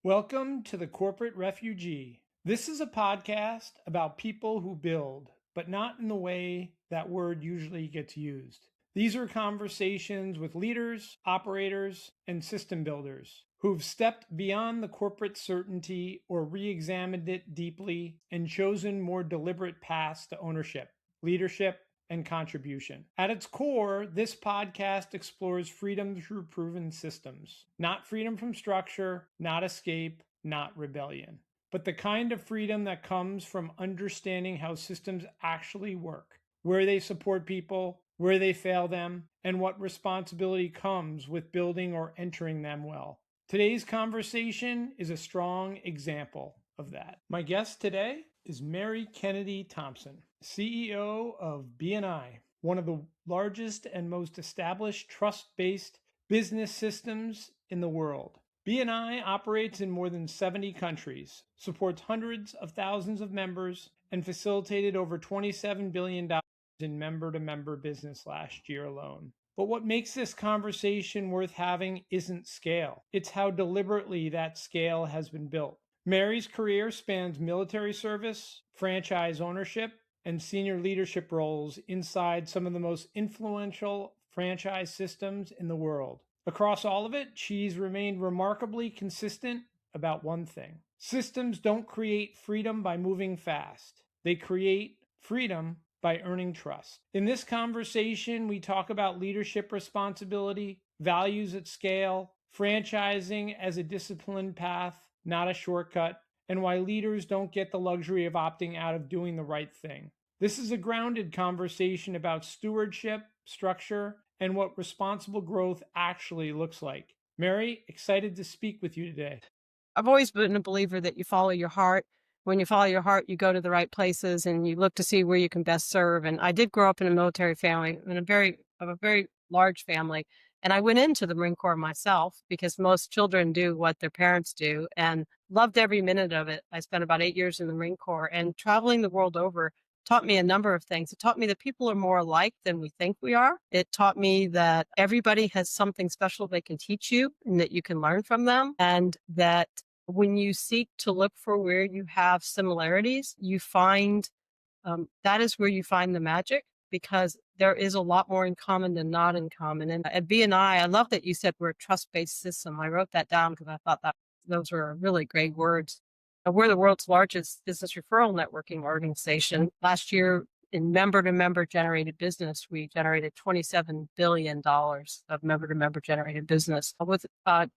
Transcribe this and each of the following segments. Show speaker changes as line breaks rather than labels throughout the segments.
Welcome to the Corporate Refugee. This is a podcast about people who build, but not in the way that word usually gets used. These are conversations with leaders, operators, and system builders who've stepped beyond the corporate certainty or re-examined it deeply and chosen more deliberate paths to ownership, leadership, and contribution. At its core, this podcast explores freedom through proven systems, not freedom from structure, not escape, not rebellion, but the kind of freedom that comes from understanding how systems actually work, where they support people, where they fail them, and what responsibility comes with building or entering them well. Today's conversation is a strong example of that. My guest today is Mary Kennedy Thompson, CEO of B&I, one of the largest and most established trust-based business systems in the world. B&I operates in more than 70 countries, supports hundreds of thousands of members, and facilitated over $27 billion in member-to-member business last year alone. But what makes this conversation worth having isn't scale. It's how deliberately that scale has been built. Mary's career spans military service, franchise ownership, and senior leadership roles inside some of the most influential franchise systems in the world. Across all of it, she's remained remarkably consistent about one thing. Systems don't create freedom by moving fast. They create freedom by earning trust. In this conversation, we talk about leadership responsibility, values at scale, franchising as a disciplined path, not a shortcut, and why leaders don't get the luxury of opting out of doing the right thing. This is a grounded conversation about stewardship, structure, and what responsible growth actually looks like. Mary, excited to speak with you today.
I've always been a believer that you follow your heart. When you follow your heart, you go to the right places and you look to see where you can best serve. And I did grow up in a military family, in a very large family. And I went into the Marine Corps myself because most children do what their parents do and loved every minute of it. I spent about 8 years in the Marine Corps, and traveling the world over taught me a number of things. It taught me that people are more alike than we think we are. It taught me that everybody has something special they can teach you and that you can learn from them, and that when you seek to look for where you have similarities, you find that is where you find the magic, because there is a lot more in common than not in common. And at BNI, I love that you said we're a trust-based system. I wrote that down because I thought that those were really great words. We're the world's largest business referral networking organization. Last year, in member-to-member generated business, we generated $27 billion of member-to-member generated business with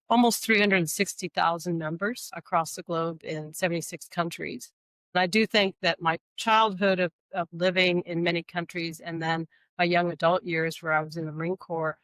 almost 360,000 members across the globe in 76 countries. And I do think that my childhood of living in many countries and then my young adult years where I was in the Marine Corps,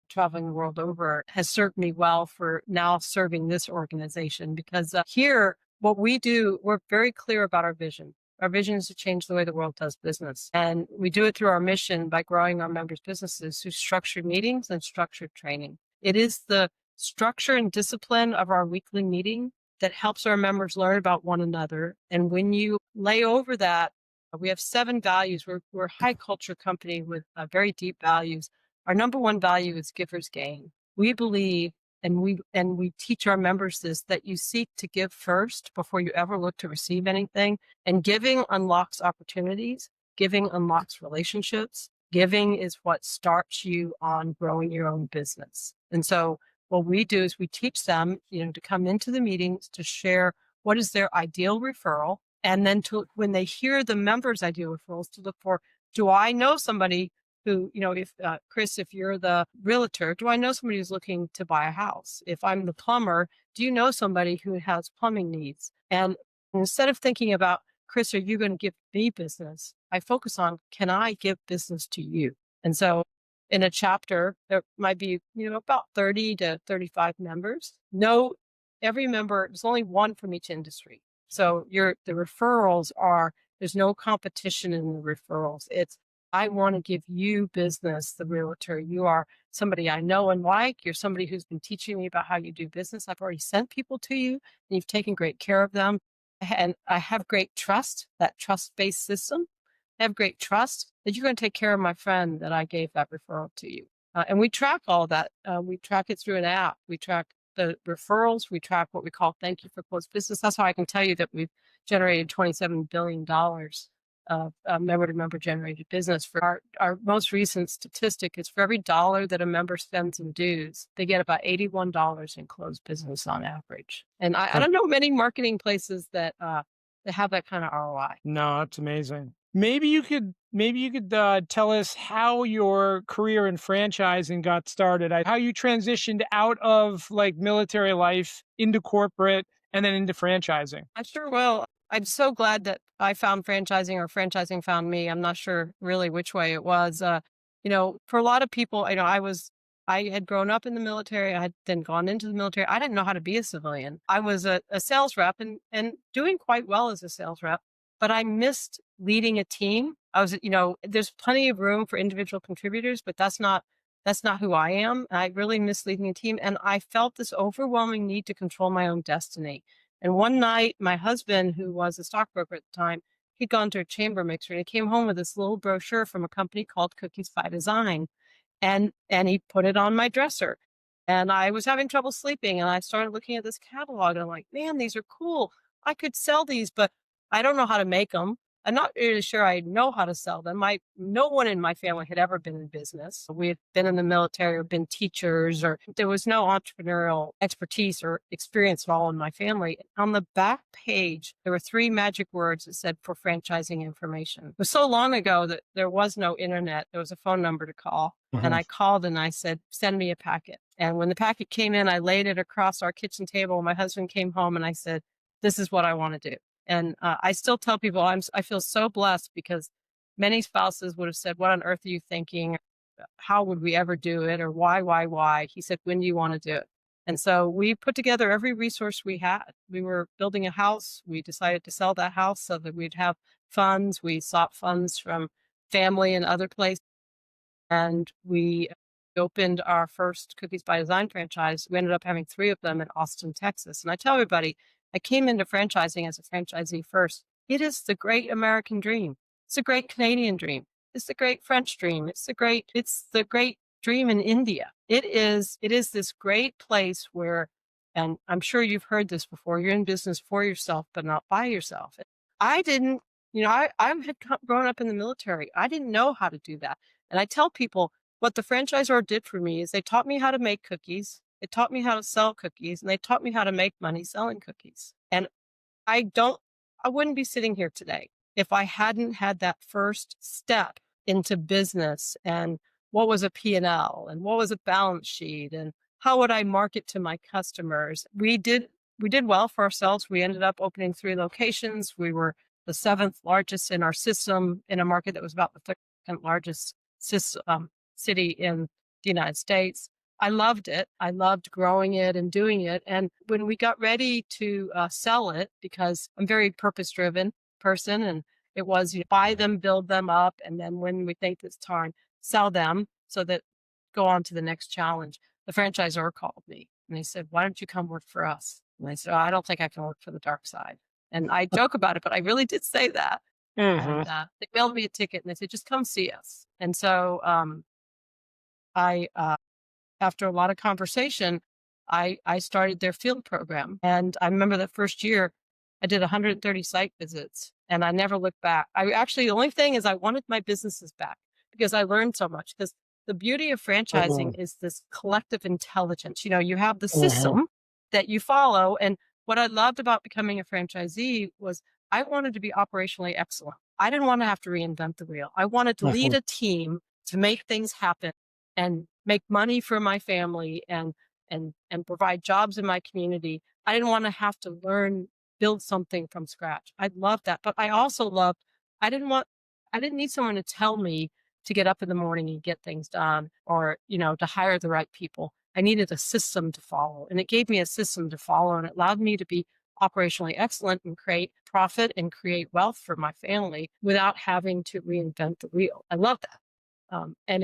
traveling the world over, has served me well for now serving this organization, because here, what we do, we're very clear about our vision. Our vision is to change the way the world does business. And we do it through our mission by growing our members' businesses through structured meetings and structured training. It is the structure and discipline of our weekly meeting that helps our members learn about one another. And when you lay over that, we have 7 values. We're a high culture company with very deep values. Our number one value is givers gain. We believe, and we teach our members this, that you seek to give first before you ever look to receive anything. And giving unlocks opportunities. Giving unlocks relationships. Giving is what starts you on growing your own business. And so what we do is we teach them, to come into the meetings to share what is their ideal referral. And then when they hear the members' ideal referrals, to look for, do I know somebody who, if Chris, if you're the realtor, do I know somebody who's looking to buy a house? If I'm the plumber, do you know somebody who has plumbing needs? And instead of thinking about, Chris, are you going to give me business? I focus on, can I give business to you? And so in a chapter, there might be, about 30 to 35 members. No, every member, there's only one from each industry. So the referrals there's no competition in the referrals. It's, I want to give you business, the realtor. You are somebody I know and like. You're somebody who's been teaching me about how you do business. I've already sent people to you, and you've taken great care of them. And I have great trust, that trust-based system. I have great trust that you're going to take care of my friend that I gave that referral to you. And we track all that. We track it through an app. We track the referrals. We track what we call thank you for closed business. That's how I can tell you that we've generated $27 billion of member-to-member generated business. For our most recent statistic is for every dollar that a member spends in dues, they get about $81 in closed business on average. And I don't know many marketing places that have that kind of ROI.
No, that's amazing. Maybe you could tell us how your career in franchising got started, how you transitioned out of like military life into corporate and then into franchising.
I sure will. I'm so glad that I found franchising or franchising found me. I'm not sure really which way it was. For a lot of people, I had grown up in the military. I had then gone into the military. I didn't know how to be a civilian. I was a sales rep and doing quite well as a sales rep, but I missed leading a team. There's plenty of room for individual contributors, but that's not who I am. I really miss leading a team. And I felt this overwhelming need to control my own destiny. And one night, my husband, who was a stockbroker at the time, he'd gone to a chamber mixer and he came home with this little brochure from a company called Cookies by Design. And he put it on my dresser. And I was having trouble sleeping. And I started looking at this catalog and I'm like, man, these are cool. I could sell these, but I don't know how to make them. I'm not really sure I know how to sell them. No one in my family had ever been in business. We had been in the military or been teachers, or there was no entrepreneurial expertise or experience at all in my family. On the back page, there were 3 magic words that said for franchising information. It was so long ago that there was no internet. There was a phone number to call. And I called and I said, send me a packet. And when the packet came in, I laid it across our kitchen table. My husband came home and I said, this is what I want to do. And I still tell people I feel so blessed because many spouses would have said, what on earth are you thinking? How would we ever do it? Or why? He said, when do you want to do it? And so we put together every resource we had. We were building a house. We decided to sell that house so that we'd have funds. We sought funds from family and other places. And we opened our first Cookies by Design franchise. We ended up having 3 of them in Austin, Texas. And I tell everybody, I came into franchising as a franchisee first. It is the great American dream. It's the great Canadian dream. It's the great French dream. It's the great dream in India. It is this great place where, and I'm sure you've heard this before, you're in business for yourself, but not by yourself. I didn't, I had grown up in the military. I didn't know how to do that. And I tell people what the franchisor did for me is they taught me how to make cookies. They taught me how to sell cookies, and they taught me how to make money selling cookies. And I wouldn't be sitting here today if I hadn't had that first step into business and what was a P&L and what was a balance sheet and how would I market to my customers. We did well for ourselves. We ended up opening 3 locations. We were the 7th largest in our system in a market that was about the 2nd largest city in the United States. I loved it. I loved growing it and doing it. And when we got ready to sell it, because I'm a very purpose-driven person, and it was buy them, build them up, and then when we think it's time, sell them so that go on to the next challenge. The franchisor called me and they said, why don't you come work for us? And I said, I don't think I can work for the dark side. And I joke about it, but I really did say that. And they mailed me a ticket and they said, just come see us. And so after a lot of conversation, I started their field program. And I remember that first year, I did 130 site visits and I never looked back. The only thing is I wanted my businesses back because I learned so much. Because the beauty of franchising is this collective intelligence. You have the system that you follow. And what I loved about becoming a franchisee was I wanted to be operationally excellent. I didn't want to have to reinvent the wheel. I wanted to lead a team to make things happen and make money for my family and provide jobs in my community. I didn't want to have to build something from scratch. I loved that. But I also loved, I didn't need someone to tell me to get up in the morning and get things done or, to hire the right people. I needed a system to follow, and it gave me a system to follow, and it allowed me to be operationally excellent and create profit and create wealth for my family without having to reinvent the wheel. I love that. And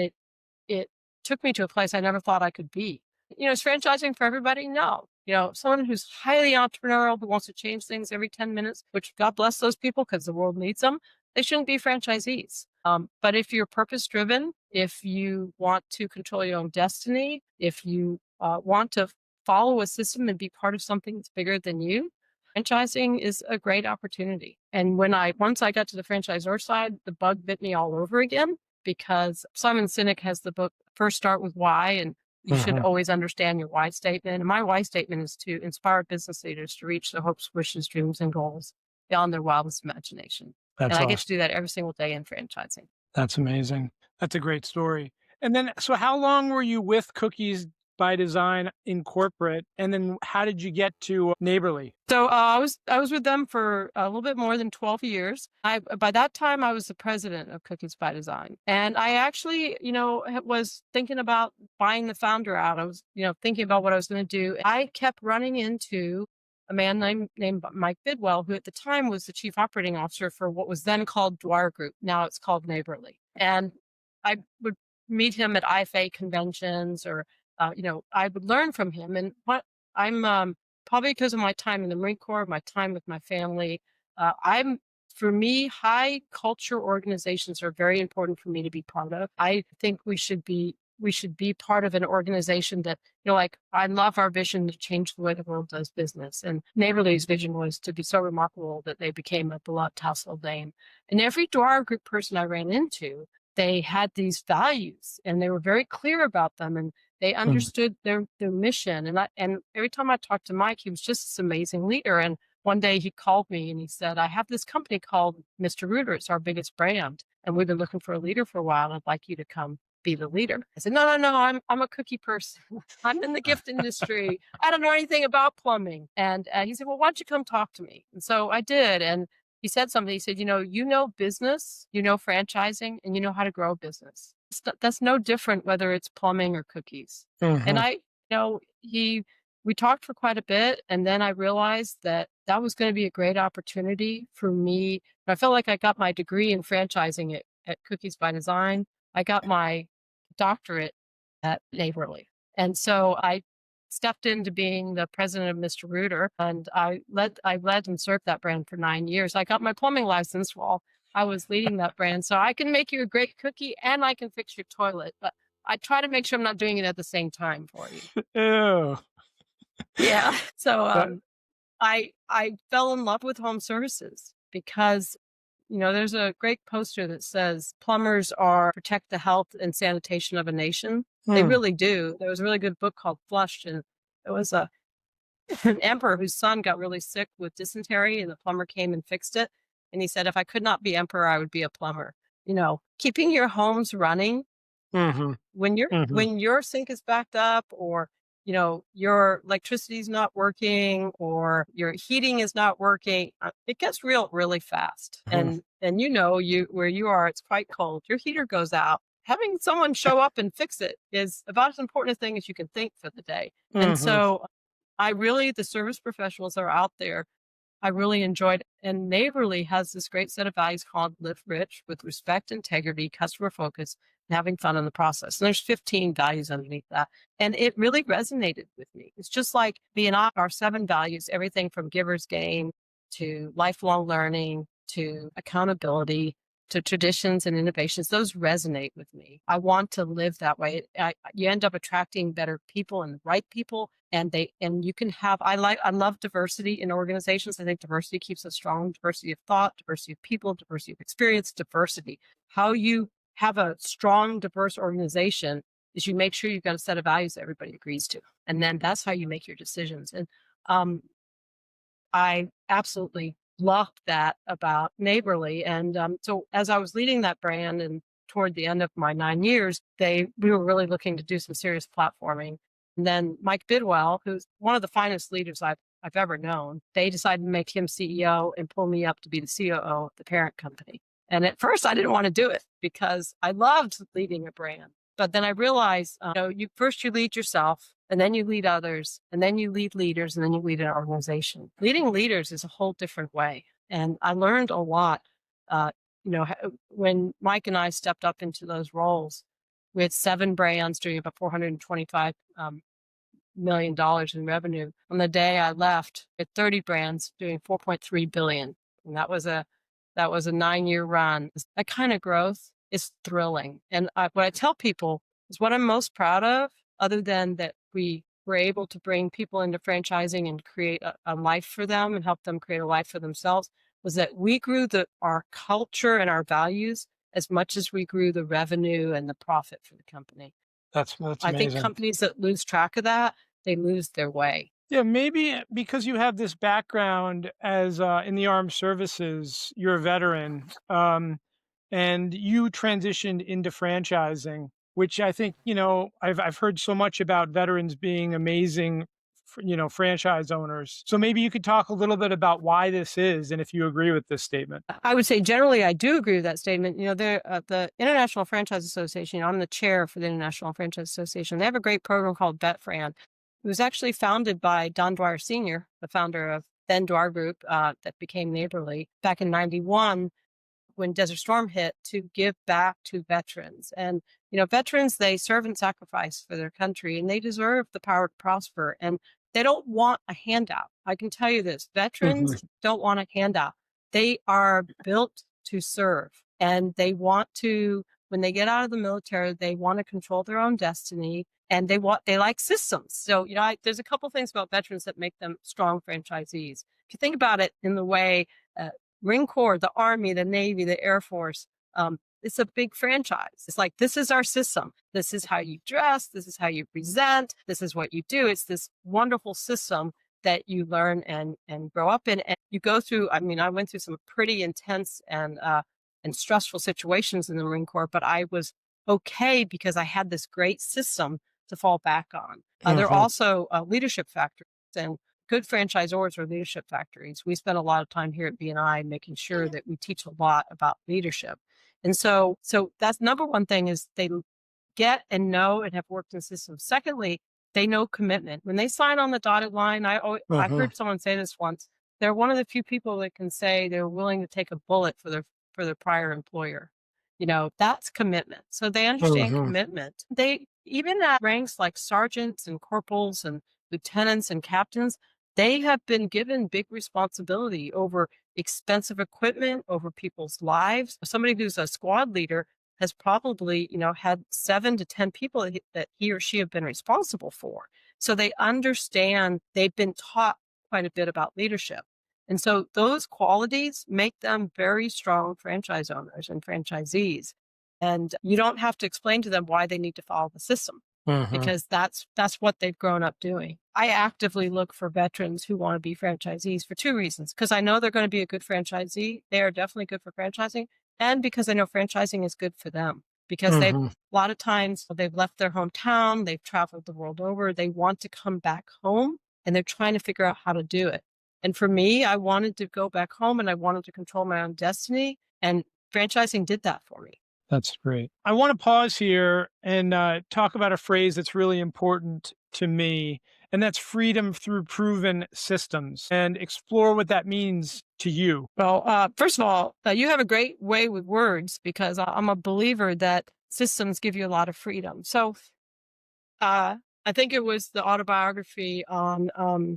it took me to a place I never thought I could be. Is franchising for everybody? No. Someone who's highly entrepreneurial, who wants to change things every 10 minutes, which God bless those people because the world needs them, they shouldn't be franchisees. But if you're purpose-driven, if you want to control your own destiny, if you want to follow a system and be part of something that's bigger than you, franchising is a great opportunity. And once I got to the franchisor side, the bug bit me all over again, because Simon Sinek has the book, First Start with Why, and you should always understand your why statement. And my why statement is to inspire business leaders to reach their hopes, wishes, dreams, and goals beyond their wildest imagination.
That's
and I
awesome.
get to do that every single day in franchising.
That's amazing. That's a great story. And then, so how long were you with Cookies by Design in corporate? And then how did you get to Neighborly?
So I was with them for a little bit more than 12 years. By that time, I was the president of Cookies by Design. And I actually, was thinking about buying the founder out. I was, thinking about what I was going to do. I kept running into a man named Mike Bidwell, who at the time was the chief operating officer for what was then called Dwyer Group. Now it's called Neighborly. And I would meet him at IFA conventions, or, I would learn from him. And what I'm probably because of my time in the Marine Corps, my time with my family, for me, high culture organizations are very important for me to be part of. I think we should be part of an organization that, like, I love our vision to change the way the world does business. And Neighborly's vision was to be so remarkable that they became a beloved household name. And every Dwyer Group person I ran into, they had these values and they were very clear about them, and they understood their mission. And every time I talked to Mike, he was just this amazing leader. And one day he called me and he said, I have this company called Mr. Rooter. It's our biggest brand. And we've been looking for a leader for a while. I'd like you to come be the leader. I said, no, I'm a cookie person. I'm in the gift industry. I don't know anything about plumbing. And he said, well, why don't you come talk to me? And so I did. And he said something. He said, you know business, franchising, and you know how to grow a business. That's no different whether it's plumbing or cookies. And we talked for quite a bit. And then I realized that was going to be a great opportunity for me. I felt like I got my degree in franchising at Cookies by Design. I got my doctorate at Neighborly. And so I stepped into being the president of Mr. Rooter, and I led and served that brand for 9 years. I got my plumbing license while I was leading that brand. So I can make you a great cookie and I can fix your toilet, but I try to make sure I'm not doing it at the same time for you.
Ew.
Yeah. So I fell in love with home services because, there's a great poster that says plumbers protect the health and sanitation of a nation. They really do. There was a really good book called Flushed, and it was an emperor whose son got really sick with dysentery, and the plumber came and fixed it. And he said, if I could not be emperor, I would be a plumber. Keeping your homes running when your sink is backed up, or your electricity is not working, or your heating is not working, it gets real really fast. And where you are, it's quite cold. Your heater goes out. Having someone show up and fix it is about as important a thing as you can think for the day. And so the service professionals are out there. I really enjoyed, and Neighborly has this great set of values called Live Rich with respect, integrity, customer focus, and having fun in the process. And there's 15 values underneath that. And it really resonated with me. It's just like our 7 values, everything from giver's gain to lifelong learning to accountability to traditions and innovations. Those resonate with me. I want to live that way. You end up attracting better people and the right people. And you can have, I love diversity in organizations. I think diversity keeps us strong. Diversity of thought, diversity of people, diversity of experience, diversity. How you have a strong, diverse organization is you make sure you've got a set of values that everybody agrees to. And then that's how you make your decisions. And I absolutely loved that about Neighborly. And so as I was leading that brand and toward the end of my 9 years, we were really looking to do some serious platforming. And then Mike Bidwell, who's one of the finest leaders I've ever known, they decided to make him CEO and pull me up to be the COO of the parent company. And at first I didn't want to do it because I loved leading a brand. But then I realized, you lead yourself, and then you lead others, and then you lead leaders, and then you lead an organization. Leading leaders is a whole different way. And I learned a lot, when Mike and I stepped up into those roles. We had 7 brands doing about $425 million in revenue. On the day I left, we had 30 brands doing $4.3 billion. And that was a 9-year run. That kind of growth is thrilling. And what I tell people is what I'm most proud of, other than that we were able to bring people into franchising and create a life for them and help them create a life for themselves was that we grew our culture and our values as much as we grew the revenue and the profit for the company.
That's
I think
amazing.
companies that lose track of that, they lose their way.
Yeah, maybe because you have this background as in the armed services, you're a veteran, and you transitioned into franchising, which I think I've heard so much about veterans being amazing, franchise owners. So maybe you could talk a little bit about why this is, and if you agree with this statement.
I would say generally I do agree with that statement. The International Franchise Association, I'm the chair for the International Franchise Association. They have a great program called VetFran. It was actually founded by Don Dwyer Sr., the founder of then Dwyer Group that became Neighborly back in 91 when Desert Storm hit, to give back to veterans. And, veterans, they serve and sacrifice for their country and they deserve the power to prosper. And they don't want a handout. I can tell you this, veterans don't want a handout. They are built to serve, and they want to, when they get out of the military, they want to control their own destiny, and they like systems. So, there's a couple things about veterans that make them strong franchisees. If you think about it in the way, Marine Corps, the Army, the Navy, the Air Force, it's a big franchise. It's like, this is our system. This is how you dress. This is how you present. This is what you do. It's this wonderful system that you learn and grow up in. And you go through, I went through some pretty intense and stressful situations in the Marine Corps, but I was okay because I had this great system to fall back on. There are also leadership factors, and good franchisors are leadership factories. We spend a lot of time here at BNI making sure that we teach a lot about leadership. And so that's number one thing, is they get and know and have worked in systems. Secondly, they know commitment. When they sign on the dotted line, I've heard someone say this once, they're one of the few people that can say they're willing to take a bullet for their prior employer. That's commitment. So they understand commitment. They, even at ranks like sergeants and corporals and lieutenants and captains, they have been given big responsibility over expensive equipment, over people's lives. Somebody who's a squad leader has probably, had 7 to 10 people that he or she have been responsible for. So they understand, they've been taught quite a bit about leadership. And so those qualities make them very strong franchise owners and franchisees. And you don't have to explain to them why they need to follow the system, because that's what they've grown up doing. I actively look for veterans who want to be franchisees for 2 reasons. Because I know they're going to be a good franchisee. They are definitely good for franchising. And because I know franchising is good for them. Because a lot of times they've left their hometown, they've traveled the world over, they want to come back home, and they're trying to figure out how to do it. And for me, I wanted to go back home and I wanted to control my own destiny. And franchising did that for me.
That's great. I want to pause here and talk about a phrase that's really important to me, and that's freedom through proven systems, and explore what that means to you.
Well, first of all, you have a great way with words, because I'm a believer that systems give you a lot of freedom. So I think it was the autobiography on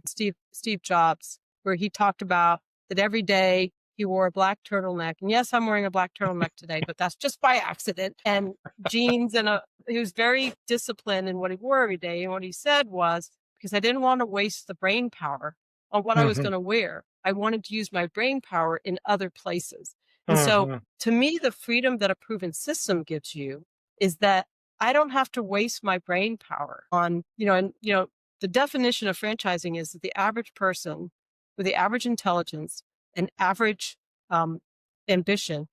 Steve Jobs, where he talked about that every day he wore a black turtleneck. And yes, I'm wearing a black turtleneck today, but that's just by accident. And jeans, and he was very disciplined in what he wore every day. And what he said was, because I didn't want to waste the brain power on what I was going to wear, I wanted to use my brain power in other places. And so to me, the freedom that a proven system gives you is that I don't have to waste my brain power on, the definition of franchising is that the average person with the average intelligence and average ambition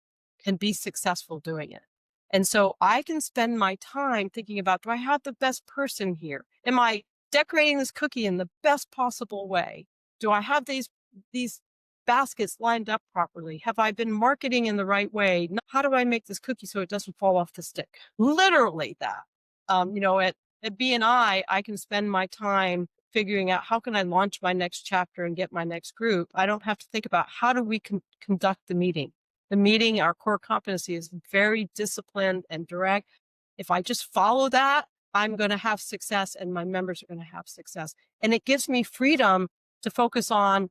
can be successful doing it. And so I can spend my time thinking about, do I have the best person here? Am I decorating this cookie in the best possible way? Do I have these baskets lined up properly? Have I been marketing in the right way? How do I make this cookie so it doesn't fall off the stick? Literally that. At BNI, I can spend my time figuring out, how can I launch my next chapter and get my next group? I don't have to think about, how do we conduct the meeting? The meeting, our core competency, is very disciplined and direct. If I just follow that, I'm going to have success and my members are going to have success. And it gives me freedom to focus on,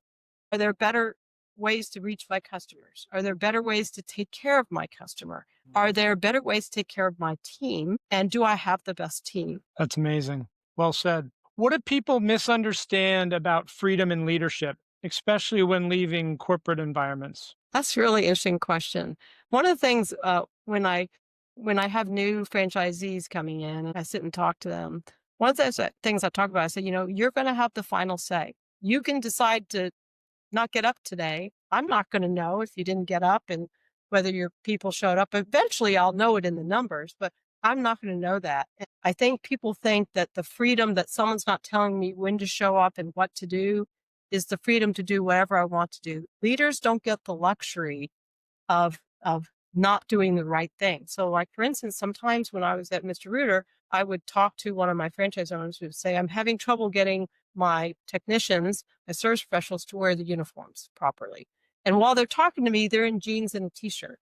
are there better ways to reach my customers? Are there better ways to take care of my customer? Are there better ways to take care of my team? And do I have the best team?
That's amazing. Well said. What do people misunderstand about freedom and leadership, especially when leaving corporate environments?
That's a really interesting question. One of the things when I have new franchisees coming in and I sit and talk to them, one of those things I talk about, I said, you're going to have the final say. You can decide to not get up today. I'm not going to know if you didn't get up and whether your people showed up. Eventually, I'll know it in the numbers, but I'm not going to know that. And I think people think that the freedom that someone's not telling me when to show up and what to do is the freedom to do whatever I want to do. Leaders don't get the luxury of not doing the right thing. So, like for instance, sometimes when I was at Mr. Rooter, I would talk to one of my franchise owners who would say, "I'm having trouble getting my technicians, my service professionals, to wear the uniforms properly." And while they're talking to me, they're in jeans and a t-shirt.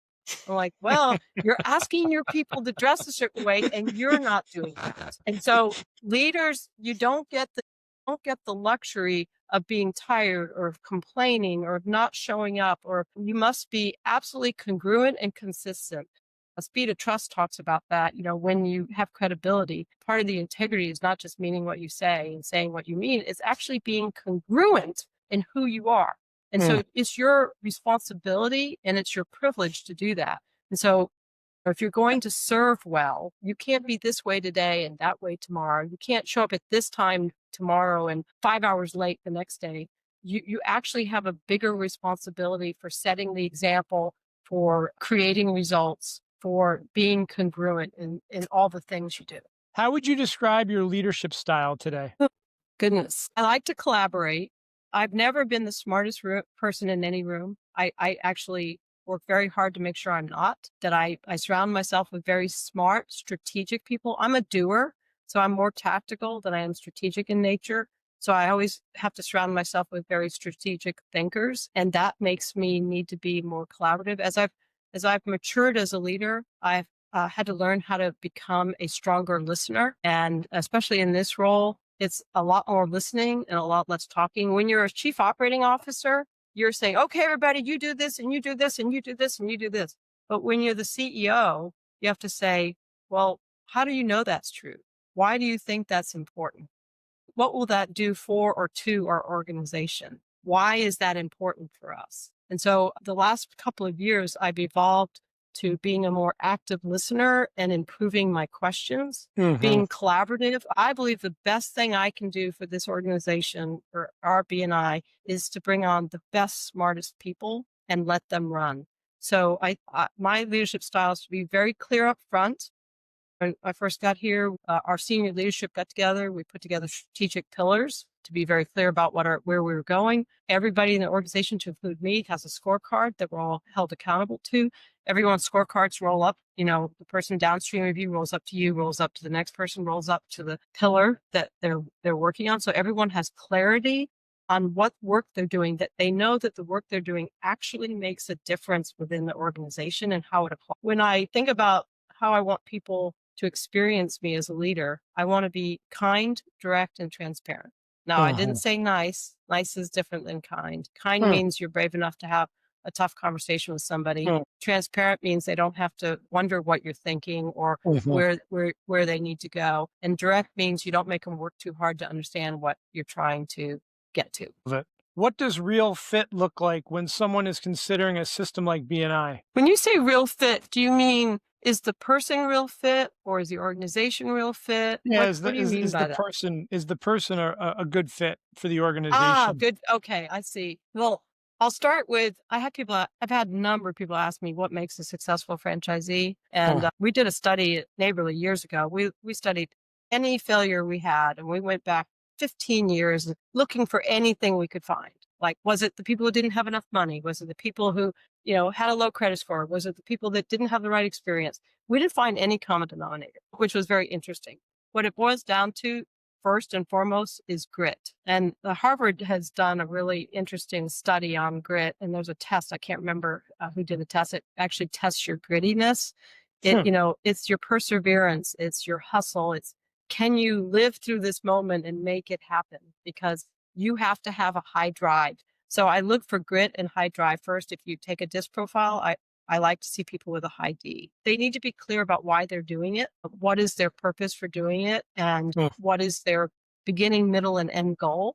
I'm like, well, you're asking your people to dress a certain way and you're not doing that. And so leaders, you don't get the luxury of being tired or of complaining or of not showing up, or you must be absolutely congruent and consistent. A Speed of Trust talks about that. When you have credibility, part of the integrity is not just meaning what you say and saying what you mean, it's actually being congruent in who you are. And
Mm.
so it's your responsibility and it's your privilege to do that. And so if you're going to serve well, you can't be this way today and that way tomorrow. You can't show up at this time tomorrow and 5 hours late the next day. You actually have a bigger responsibility for setting the example, for creating results, for being congruent in all the things you do.
How would you describe your leadership style today?
Goodness. I like to collaborate. I've never been the smartest person in any room. I actually work very hard to make sure I'm not, that I surround myself with very smart, strategic people. I'm a doer, so I'm more tactical than I am strategic in nature. So I always have to surround myself with very strategic thinkers, and that makes me need to be more collaborative. As I've matured as a leader, I've had to learn how to become a stronger listener. And especially in this role, it's a lot more listening and a lot less talking. When you're a chief operating officer, you're saying, okay, everybody, you do this and you do this and you do this and you do this. But when you're the CEO, you have to say, well, how do you know that's true? Why do you think that's important? What will that do for or to our organization? Why is that important for us? And so the last couple of years, I've evolved to being a more active listener and improving my questions,
Hmm.
being collaborative. I believe the best thing I can do for this organization, for our BNI, is to bring on the best, smartest people and let them run. So my leadership style is to be very clear up front. When I first got here, our senior leadership got together. We put together strategic pillars to be very clear about where we were going. Everybody in the organization, to include me, has a scorecard that we're all held accountable to. Everyone's scorecards roll up. The person downstream of you rolls up to you, rolls up to the next person, rolls up to the pillar that they're working on. So everyone has clarity on what work they're doing, that they know that the work they're doing actually makes a difference within the organization and how it applies. When I think about how I want people to experience me as a leader, I want to be kind, direct, and transparent. Now, I didn't
Uh-huh.
say nice. Nice is different than kind. Kind
Hmm.
means you're brave enough to have a tough conversation with somebody.
Hmm.
Transparent means they don't have to wonder what you're thinking or
Mhm.
where they need to go. And direct means you don't make them work too hard to understand what you're trying to get to.
Love it. What does real fit look like when someone is considering a system like BNI?
When you say real fit, do you mean is the person real fit or is the organization real fit?
Yeah,
What do you mean by that?
is the person a good fit for the
Ah,
organization?
good. Okay, I see. Well, I'll start with I've had a number of people ask me what makes a successful franchisee. And
Huh.
we did a study at Neighborly years ago. We studied any failure we had and we went back 15 years looking for anything we could find. Like, was it the people who didn't have enough money? Was it the people who, had a low credit score? Was it the people that didn't have the right experience? We didn't find any common denominator, which was very interesting. What it boils down to first and foremost is grit. And Harvard has done a really interesting study on grit. And there's a test, I can't remember who did the test. It actually tests your grittiness.
Hmm.
It's your perseverance. It's your hustle. It's, can you live through this moment and make it happen? Because you have to have a high drive. So I look for grit and high drive first. If you take a disc profile, I like to see people with a high D. They need to be clear about why they're doing it. What is their purpose for doing it? And
Hmm.
what is their beginning, middle, and end goal.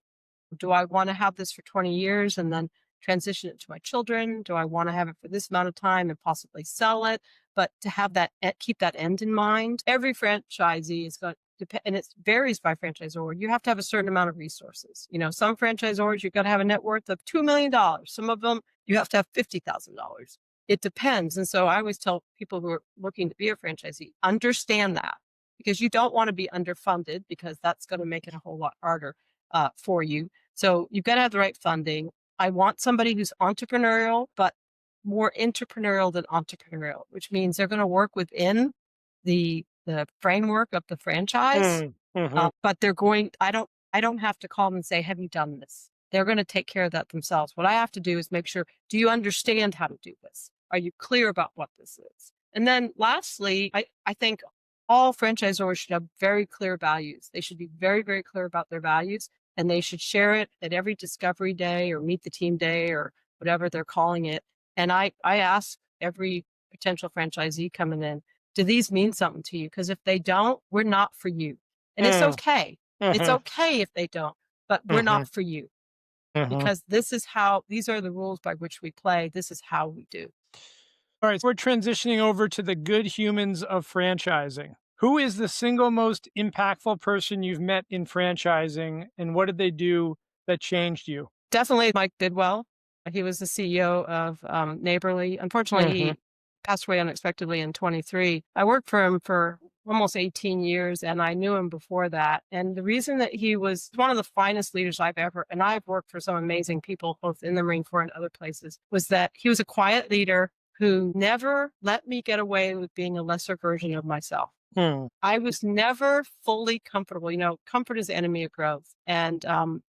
Do I want to have this for 20 years and then transition it to my children? Do I want to have it for this amount of time and possibly sell it? But to have that, keep that end in mind. Every franchisee is going to depend, and it varies by franchisor. You have to have a certain amount of resources. Some franchisors, you've got to have a net worth of $2 million. Some of them, you have to have $50,000. It depends. And so I always tell people who are looking to be a franchisee, understand that, because you don't want to be underfunded, because that's going to make it a whole lot harder for you. So you've got to have the right funding. I want somebody who's entrepreneurial, but more entrepreneurial than entrepreneurial, which means they're going to work within the framework of the franchise. But I don't have to call them and say, have you done this? They're going to take care of that themselves. What I have to do is make sure, do you understand how to do this? Are you clear about what this is? And then lastly, I think all franchisors should have very clear values. They should be very, very clear about their values, and they should share it at every discovery day or meet the team day or whatever they're calling it. And I ask every potential franchisee coming in, do these mean something to you? Because if they don't, we're not for you. And it's okay. It's okay if they don't, but we're not for you. Because these are the rules by which we play. This is how we do.
All right, we're transitioning over to the good humans of franchising. Who is the single most impactful person you've met in franchising, and what did they do that changed you?
Definitely Mike Bidwell. He was the CEO of Neighborly. Unfortunately, he passed away unexpectedly in 23. I worked for him for almost 18 years, and I knew him before that. And the reason that he was one of the finest leaders and I've worked for some amazing people, both in the Marine Corps and other places, was that he was a quiet leader who never let me get away with being a lesser version of myself. I was never fully comfortable. Comfort is the enemy of growth. And I'm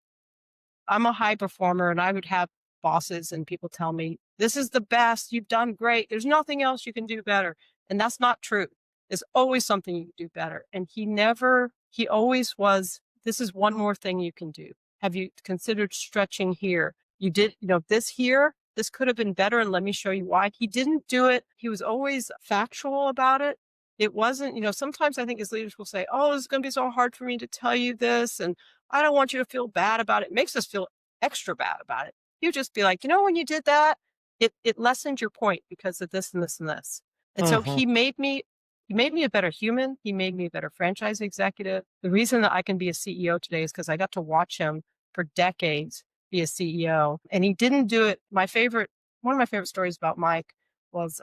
a high performer, and I would have bosses and people tell me, this is the best, you've done great, there's nothing else you can do better. And that's not true. There's always something you can do better. And he always was, this is one more thing you can do. Have you considered stretching here? You did, this here, this could have been better, and let me show you why. He didn't do it. He was always factual about it. It wasn't, sometimes I think as leaders will say, oh, it's going to be so hard for me to tell you this, and I don't want you to feel bad about it. It makes us feel extra bad about it. You just be like, when you did that, it lessened your point because of this and this and this. And so he made me a better human. He made me a better franchise executive. The reason that I can be a CEO today is because I got to watch him for decades be a CEO. And he didn't do it. One of my favorite stories about Mike was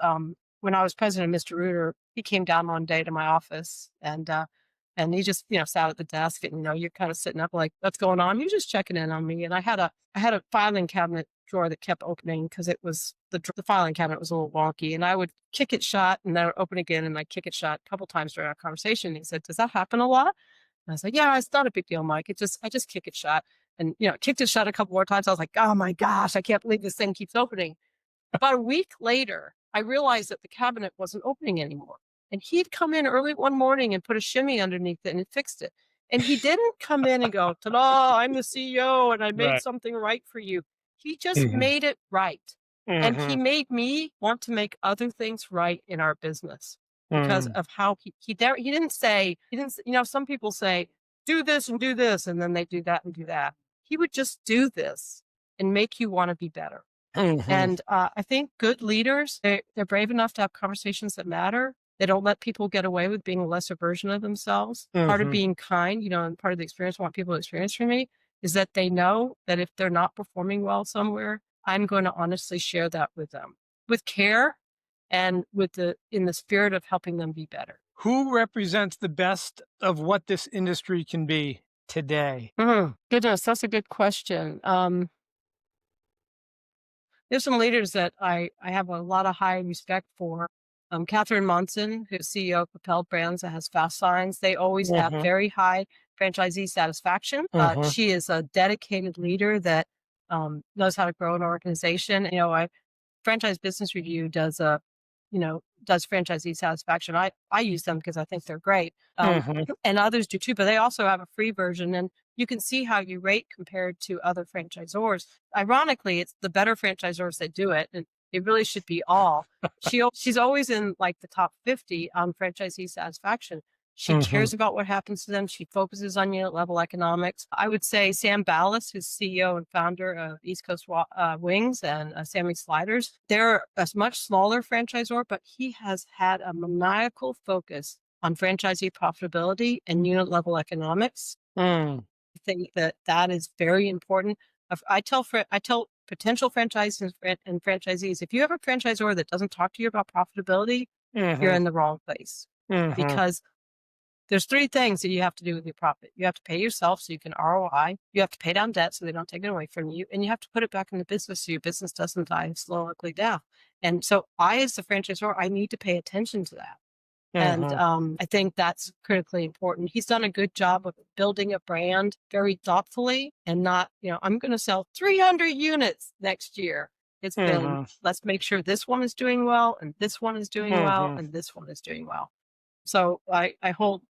when I was president of Mr. Reuter, he came down one day to my office, and he just, sat at the desk, and, you're kind of sitting up like, what's going on? He was just checking in on me. And I had a filing cabinet drawer that kept opening because it was the filing cabinet was a little wonky, and I would kick it shut and then open again, and I'd kick it shut a couple times during our conversation. And he said, does that happen a lot? And I was like, yeah, it's not a big deal, Mike. I just kick it shut. And, kicked it shut a couple more times. I was like, oh my gosh, I can't believe this thing keeps opening. About a week later, I realized that the cabinet wasn't opening anymore. And he'd come in early one morning and put a shimmy underneath it and fixed it. And he didn't come in and go, ta-da, I'm the CEO and I made something right for you. He just made it right. And he made me want to make other things right in our business because of how he didn't say, some people say, do this, and then they do that and do that. He would just do this and make you want to be better. And I think good leaders, they're brave enough to have conversations that matter. They don't let people get away with being a lesser version of themselves. Part of being kind, and part of the experience I want people to experience from me is that they know that if they're not performing well somewhere, I'm going to honestly share that with them with care and in the spirit of helping them be better.
Who represents the best of what this industry can be today?
Goodness, that's a good question. There's some leaders that I have a lot of high respect for. Catherine Monson, who's CEO of Propelled Brands that has fast signs. They always have very high franchisee satisfaction. She is a dedicated leader that knows how to grow an organization. Franchise Business Review does franchisee satisfaction. I use them because I think they're great. And others do too, but they also have a free version, and you can see how you rate compared to other franchisors. Ironically, it's the better franchisors that do it, and it really should be all. She's always in like the top 50 on franchisee satisfaction, She
Mm-hmm.
cares about what happens to them. She focuses on unit level economics. I would say Sam Ballas, who's CEO and founder of East Coast Wings and Sammy Sliders, they're a much smaller franchisor, but he has had a maniacal focus on franchisee profitability and unit level economics.
Mm.
I think that that is very important. I tell potential franchisees and franchisees, if you have a franchisor that doesn't talk to you about profitability, you're
Mm-hmm.
in the wrong place,
Mm-hmm.
because there's three things that you have to do with your profit. You have to pay yourself so you can ROI. You have to pay down debt so they don't take it away from you. And you have to put it back in the business so your business doesn't die slowly down. And so I, as the franchisor, I need to pay attention to that. And
Mm-hmm.
I think that's critically important. He's done a good job of building a brand very thoughtfully, and not, I'm going to sell 300 units next year. It's been,
Mm-hmm.
let's make sure this one is doing well, and this one is doing well,
Mm-hmm.
and this one is doing well. So I hold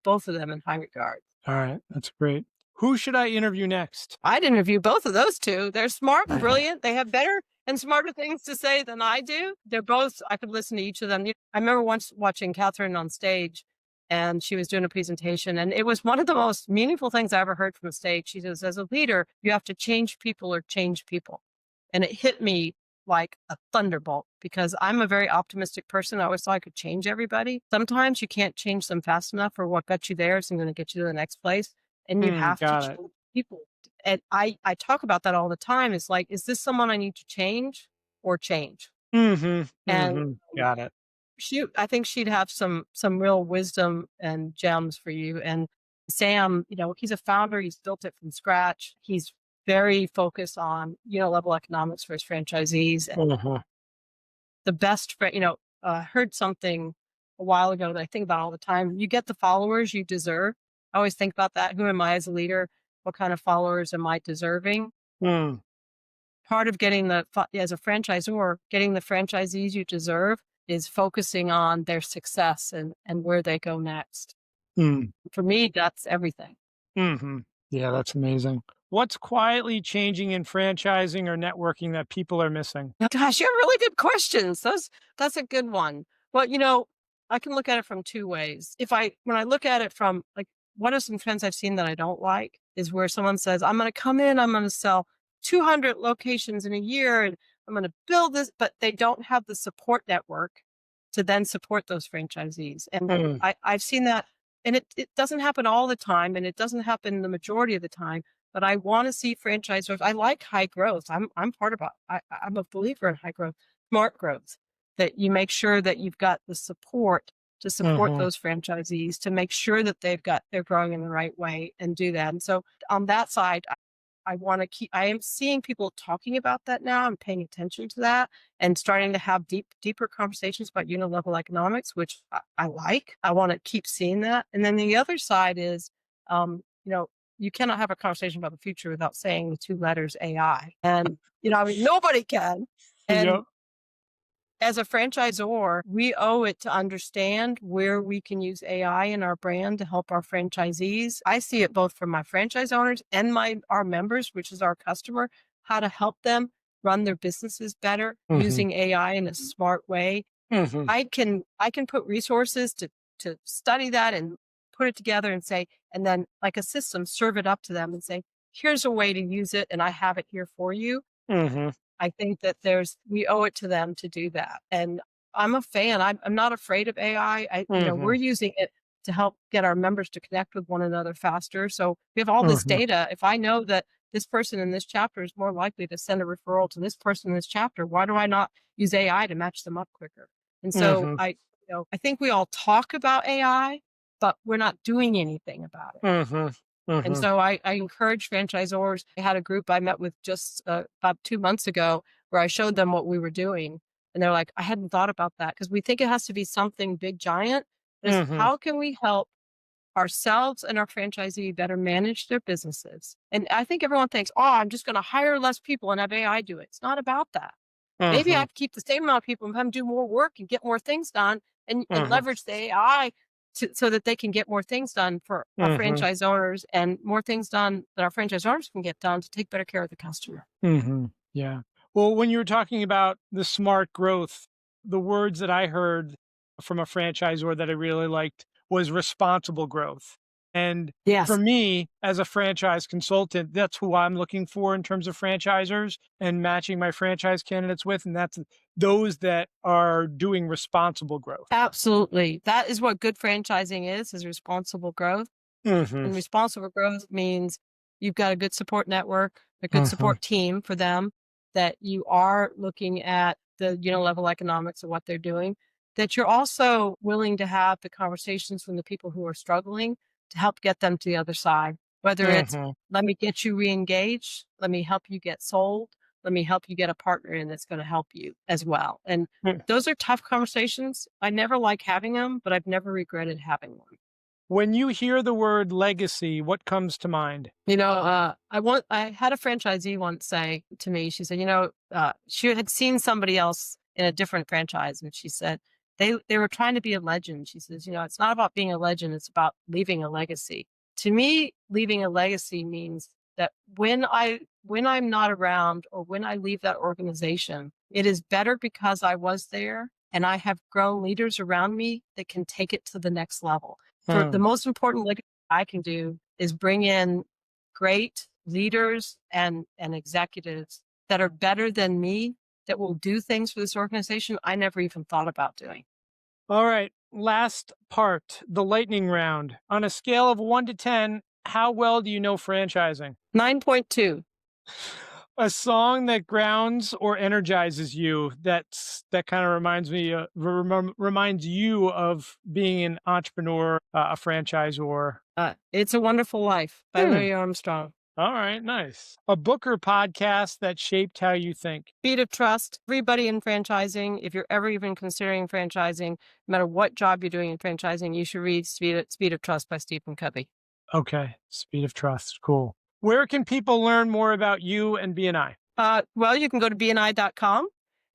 both of them in high regard.
All right. That's great. Who should I interview next?
I'd interview both of those two. They're smart and brilliant. They have better and smarter things to say than I do. They're both, I could listen to each of them. I remember once watching Catherine on stage, and she was doing a presentation, and it was one of the most meaningful things I ever heard from the stage. She says, as a leader, you have to change people or change people. And it hit me like a thunderbolt, because I'm a very optimistic person. I always thought I could change everybody. Sometimes you can't change them fast enough, or what got you there isn't going to get you to the next place. And you have to
Got it.
change people. And I talk about that all the time. It's like, is this someone I need to change or change?
Mm-hmm.
And
Mm-hmm. Got it.
I think she'd have some real wisdom and gems for you. And Sam, he's a founder. He's built it from scratch. He's very focused on level economics for his franchisees. And
Mm-hmm.
the best, heard something a while ago that I think about all the time. You get the followers you deserve. I always think about that. Who am I as a leader? What kind of followers am I deserving?
Mm.
Part of getting as a franchisor, getting the franchisees you deserve is focusing on their success and where they go next.
Mm.
For me, that's everything.
Mm-hmm. Yeah, that's amazing. What's quietly changing in franchising or networking that people are missing?
Gosh, you have really good questions. That's a good one. Well, I can look at it from two ways. When I look at it from, like, what are some trends I've seen that I don't like, is where someone says, I'm going to come in, I'm going to sell 200 locations in a year, and I'm going to build this, but they don't have the support network to then support those franchisees. And
Mm.
I've seen that, and it doesn't happen all the time, and it doesn't happen the majority of the time. But I want to see franchisors. I like high growth. I'm part of I'm a believer in high growth, smart growth, that you make sure that you've got the support to support
Mm-hmm.
those franchisees, to make sure that they're growing in the right way and do that. And so on that side, I want to I am seeing people talking about that now. I'm paying attention to that and starting to have deeper conversations about unit level economics, which I like. I want to keep seeing that. And then the other side is, you cannot have a conversation about the future without saying the two letters AI. And, nobody can. And
Yep.
as a franchisor, we owe it to understand where we can use AI in our brand to help our franchisees. I see it both from my franchise owners and our members, which is our customer, how to help them run their businesses better
Mm-hmm.
using AI in a smart way.
Mm-hmm.
I can put resources to study that and put it together and say, and then like a system, serve it up to them and say, here's a way to use it, and I have it here for you.
Mm-hmm.
I think that we owe it to them to do that. And I'm a fan. I'm not afraid of AI.
Mm-hmm.
We're using it to help get our members to connect with one another faster. So we have all this
Mm-hmm.
data. If I know that this person in this chapter is more likely to send a referral to this person in this chapter, why do I not use AI to match them up quicker? And so
Mm-hmm.
I think we all talk about AI, but we're not doing anything about it.
Mm-hmm.
And
Mm-hmm.
so I encourage franchisors. I had a group I met with just about 2 months ago, where I showed them what we were doing. And they're like, I hadn't thought about that, because we think it has to be something big, giant. Is
Mm-hmm.
how can we help ourselves and our franchisee better manage their businesses? And I think everyone thinks, oh, I'm just going to hire less people and have AI do it. It's not about that. Maybe I have to keep the same amount of people and have them do more work and get more things done, and
Mm-hmm.
leverage the AI so that they can get more things done for our
Mm-hmm.
franchise owners, and more things done that our franchise owners can get done to take better care of the customer.
Mm-hmm. Yeah. Well, when you were talking about the smart growth, the words that I heard from a franchisor that I really liked was responsible growth. And for
Yes.
me, as a franchise consultant, that's who I'm looking for in terms of franchisors and matching my franchise candidates with. And that's those that are doing responsible growth.
Absolutely. That is what good franchising is responsible growth.
Hmm.
And responsible growth means you've got a good support network, a good
Hmm.
support team for them, that you are looking at the level economics of what they're doing, that you're also willing to have the conversations from the people who are struggling to help get them to the other side. Whether it's,
Hmm.
let me get you re-engaged, let me help you get sold, let me help you get a partner in that's going to help you as well. And those are tough conversations. I never like having them, but I've never regretted having them.
When you hear the word legacy, what comes to mind?
I had a franchisee once say to me, she said, she had seen somebody else in a different franchise, and she said they were trying to be a legend. She says, it's not about being a legend; it's about leaving a legacy. To me, leaving a legacy means that when I'm not around or when I leave that organization, it is better because I was there and I have grown leaders around me that can take it to the next level. For the most important legacy I can do is bring in great leaders and executives that are better than me, that will do things for this organization I never even thought about doing.
All right. Last part, the lightning round. On a scale of 1 to 10, how well do you know franchising?
9.2.
A song that grounds or energizes you that kind of reminds you of being an entrepreneur, a franchisor.
It's a Wonderful Life by
Hmm.
Louis Armstrong.
All right, nice. A book or podcast that shaped how you think.
Speed of Trust. Everybody in franchising, if you're ever even considering franchising, no matter what job you're doing in franchising, you should read Speed of Trust by Stephen Covey.
Okay, Speed of Trust. Cool. Where can people learn more about you and BNI?
Well, you can go to bni.com.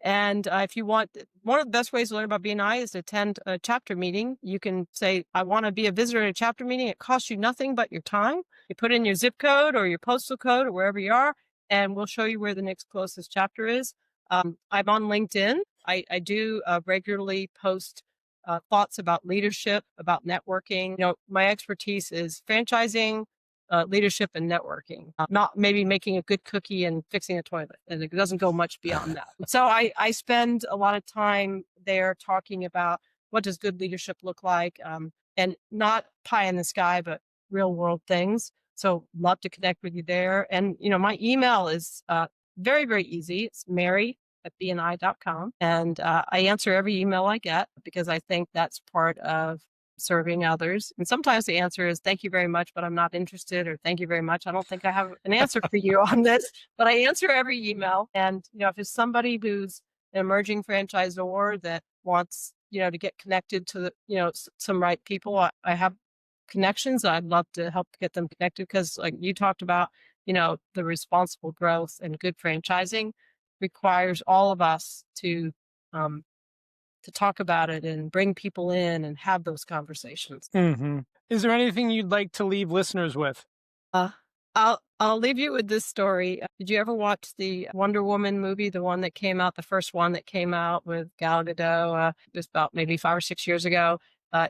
And if you want, one of the best ways to learn about BNI is to attend a chapter meeting. You can say, I want to be a visitor at a chapter meeting. It costs you nothing but your time. You put in your zip code or your postal code or wherever you are, and we'll show you where the next closest chapter is. I'm on LinkedIn. I do regularly post thoughts about leadership, about networking. My expertise is franchising, leadership, and networking, not maybe making a good cookie and fixing a toilet. And it doesn't go much beyond that. So I spend a lot of time there talking about what does good leadership look like, and not pie in the sky, but real world things. So love to connect with you there. And, my email is very, very easy. It's mary@bni.com. And I answer every email I get because I think that's part of serving others. And sometimes the answer is, thank you very much, but I'm not interested, or thank you very much, I don't think I have an answer for you on this. But I answer every email. And, if it's somebody who's an emerging franchisor that wants, to get connected to some right people, I have connections. I'd love to help get them connected because, like you talked about, the responsible growth and good franchising requires all of us to talk about it and bring people in and have those conversations.
Mm-hmm. Is there anything you'd like to leave listeners with?
Uh, I'll leave you with this story. Did you ever watch the Wonder Woman movie, the one that came out, the first one that came out with Gal Gadot? It was about maybe 5 or 6 years ago.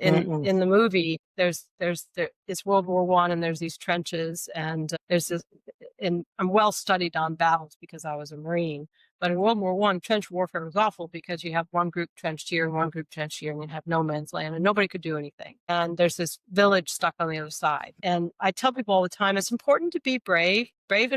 In the movie, it's World War I, and there's these trenches, and there's this. And I'm well studied on battles because I was a Marine. But in World War I, trench warfare was awful because you have one group trenched here and one group trenched here, and you have no man's land, and nobody could do anything. And there's this village stuck on the other side. And I tell people all the time, it's important to be brave. Brave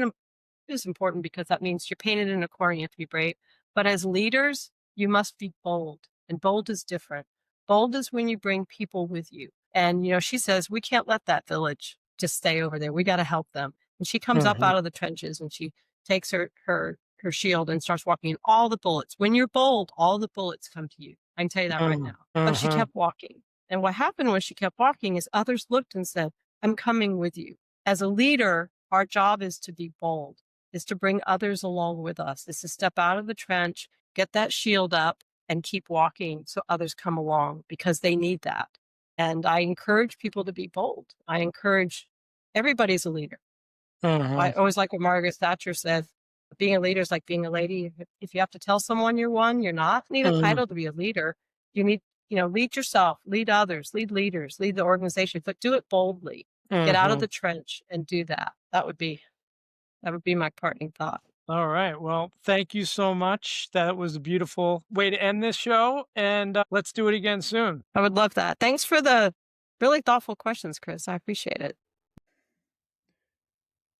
is important because that means you're painted in a corner, you have to be brave. But as leaders, you must be bold, and bold is different. Bold is when you bring people with you. And, she says, we can't let that village just stay over there. We got to help them. And she comes up out of the trenches and she takes her shield and starts walking, and all the bullets. When you're bold, all the bullets come to you. I can tell you that right now. But she kept walking. And what happened when she kept walking is others looked and said, I'm coming with you. As a leader, our job is to be bold, is to bring others along with us, is to step out of the trench, get that shield up, and keep walking so others come along because they need that. And I encourage people to be bold. I encourage everybody's a leader. I always like what Margaret Thatcher said, being a leader is like being a lady. If you have to tell someone you're one, you're not. You need a title to be a leader. You need lead yourself, lead others, lead leaders, lead the organization, but do it boldly. Get out of the trench and do that. That would be my parting thought.
All right. Well, thank you so much. That was a beautiful way to end this show. And let's do it again soon.
I would love that. Thanks for the really thoughtful questions, Chris. I appreciate it.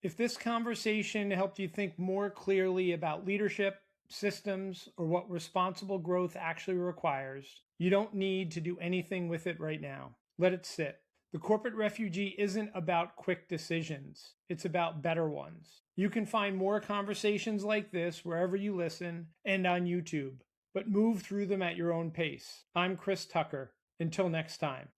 If this conversation helped you think more clearly about leadership, systems, or what responsible growth actually requires, you don't need to do anything with it right now. Let it sit. The Corporate Refugee isn't about quick decisions. It's about better ones. You can find more conversations like this wherever you listen and on YouTube, but move through them at your own pace. I'm Chris Tucker. Until next time.